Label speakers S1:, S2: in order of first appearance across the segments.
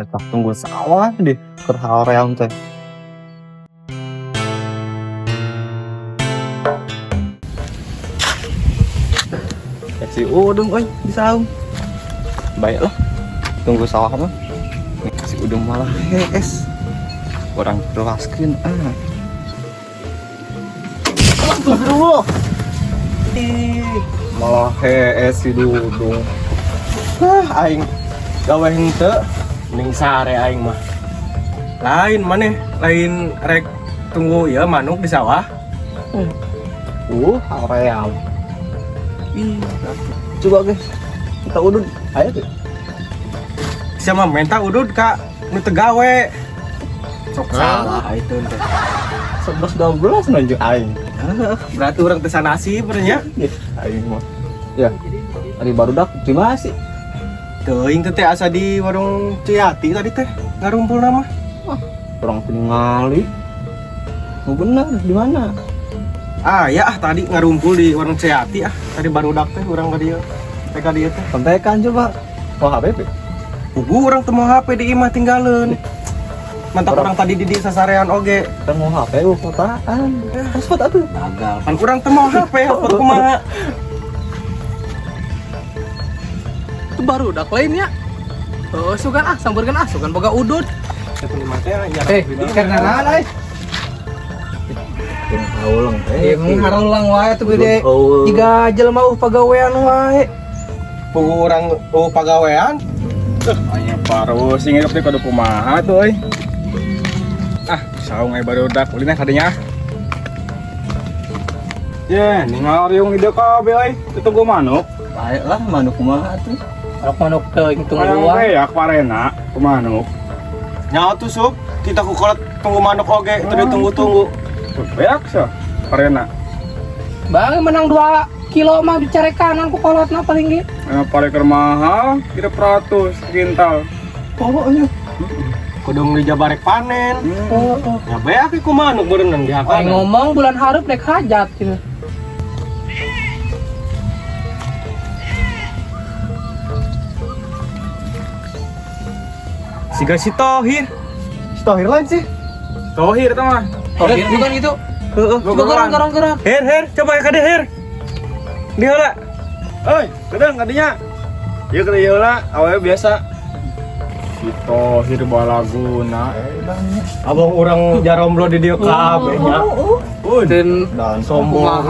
S1: Eta tunggu sawah deh keur hoream teh. Si Udung euy di saung. Baiklah. Tunggu sawah mah. Si Udung malah hees. Orang telaskeun Astagfirullah. Malah hees si Dudung. Aing gawe henteu ning sare aing mah. Lain maneh, lain rek tunggu ya manuk di sawah. Hoream. Coba guys, kita udud, ayo tuh. Sama minta udud kak, nu tegawe. Sok salah itu teh. 11-12 nunjuk aing. Berarti orang tesa nasi berenya. Aing mah. Ya, hari barudak terima kasih. Teuing teh asa di warung Ciyati tadi teh ngarumpul nama. Orang tingali. Mau bener di mana? Ya tadi ngarumpul di warung Ciyati tadi barudak teh urang ka dieu. Teh ka dieu teh. Kontekan coba. Wah HP. Pugu urang teu mau HP di imah tinggalin. Mantap orang tadi di sasarean oge. Teu mau HP fotaan. Hotspot atuh. Gagal. Kan urang teu mau HP hotspot kumaha.
S2: Itu baru udah lainnya. Sugan samburkan sugan boga udud.
S1: Karena naon Haulang teh.
S2: Harulang wae tuh gede. Jika jelema pagawean wae.
S1: Pugu urang pagawean. Aya paru sing hirup teh kudu kumaha tuh euy. Saung aya barudak ulina kadinya. Ye, ningal riung ide kabeh euy. Ditunggu manuk. Baiklah manuk kumaha atuh.
S2: Manuk teuing tunggu wae.
S1: Ya parena ku manuk. Nyaho tuh sup, kita ku kolot tunggu manuk oge, teu ditunggu-tunggu. Beak sa parena.
S2: Bang menang 2 kilo mah dicari kanan ku kolotna paling ge.
S1: Pareker mahal, 300 kintal. Pokoknya kudu dijabarek panen. Ya beak ku manuk berenang di
S2: Ai ngomong bulan hareup naik hajat gitu.
S1: Siga si Tohir. Si Tohir lain sih. Tohir itu mah.
S2: Tohir bukan itu. Gerang.
S1: Her, coba ya kade her. Di heula. Euy, kadang kadinya. Ieu kada ieu heula, awewe biasa. Si Tohir balaguna. Abang urang jaromblo di dieu kabeh nya.
S2: Dan
S1: sombong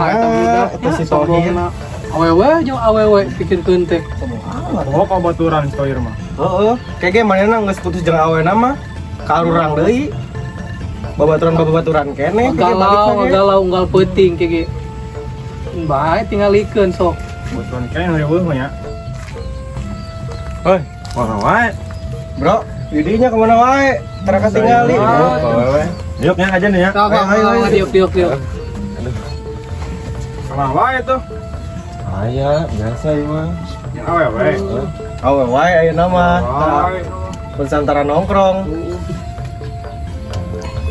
S2: eta si Tohir. Awewe jeung awewe pikirkeun teh.
S1: Oh, kabaturan si Tohir mah. Heeh, kege manehna geus putus jeung awena mah karurang deui. Babaturan kene
S2: galau unggal peuting kege. Bae tingalikeun sok.
S1: Babaturan kene reueuh mah nya. Heuy, mana wae? Bro, didinya kemana wae? Tara katingali. Yuk nya aja nih ya.
S2: Ayo.
S1: Aduh. Kemana wae tuh? Aya, biasa ieu mah. Yang awewe. Awewe ayeuna mah. Nusantara nongkrong.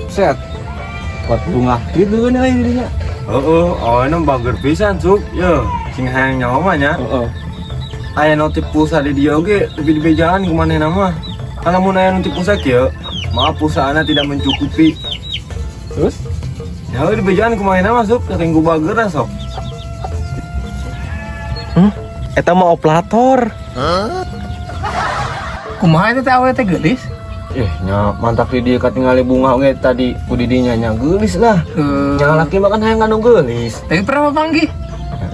S1: Set. Buat bunga gitu kan euy didinya. Heeh, aweuna bager pisan cuk. Yo, sing hayang nyawa mah nya. Heeh. Aya notif pulsa di dieu oge, tapi dibejaan ku manehna mah. Kana mun aya notif pulsa kieu, maaf pulsaana tidak mencukupi. Terus? Ya udah dibejaan ku manehna mah sok, saking ku bageurna sok. Eta mah operator.
S2: Kumaha eta teh awewe teh geulis?
S1: Nya mantap di dieu katingali bunga oge tadi ku didinya nya geulis lah. Nya laki mah kan hayang nganu geulis.
S2: Tapi pernah panggih?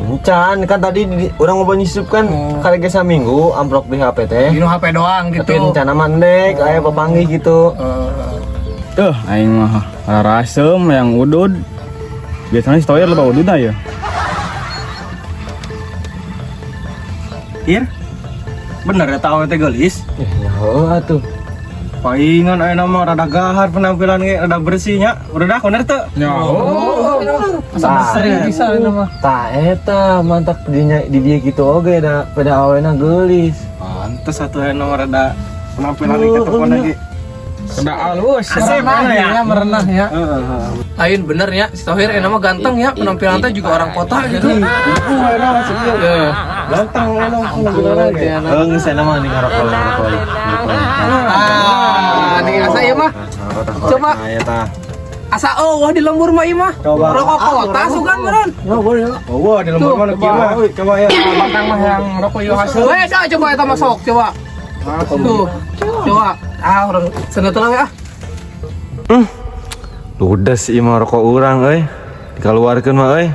S1: Encan kan tadi urang ngobrol nyisup kan karege saminggu amplop di HP teh.
S2: Dino HP doang gitu.
S1: Tapi rencana mandek aya papanggih gitu. Tuh aing mah rasem yang udud. Biasanya si Tohir lebah udud ya. Hir? Bener ya tahu teh geulis? Ya atuh. Paingan aya nama rada gahar penampilan ge, rada bersihnya. Udah bener teu?
S2: Asa sering bisa mah.
S1: Tah eta mantap di dia gitu oge da pada awena geulis. Pantes atuh aya nama rada penampilan ge ketepon lagi. Rada alus.
S2: Asep ya merenah ya. Lain bener ya, si Tohir mah ganteng ya, penampilan teh juga orang kota gitu.
S1: Enak sih. Ganteng ano ang gimana ya?
S3: Nggak saya nama nih ngarokok.
S2: Ah, nih asa ieu mah. Coba.
S3: Ya ta.
S2: Asa eueuh di lembur mah ieu mah.
S1: Coba.
S2: Rokok kota sugan meureun.
S1: Oh, wah, di lembur mana kieu mah. Coba ya.
S4: Batang mah yang rokok ieu hasil.
S2: Weh, coba eta mah sok coba. Tuh. Coba. Ah, urang cenah teulang ya.
S3: Ludes ieu mah rokok urang euy. Dikeluarkeun mah euy.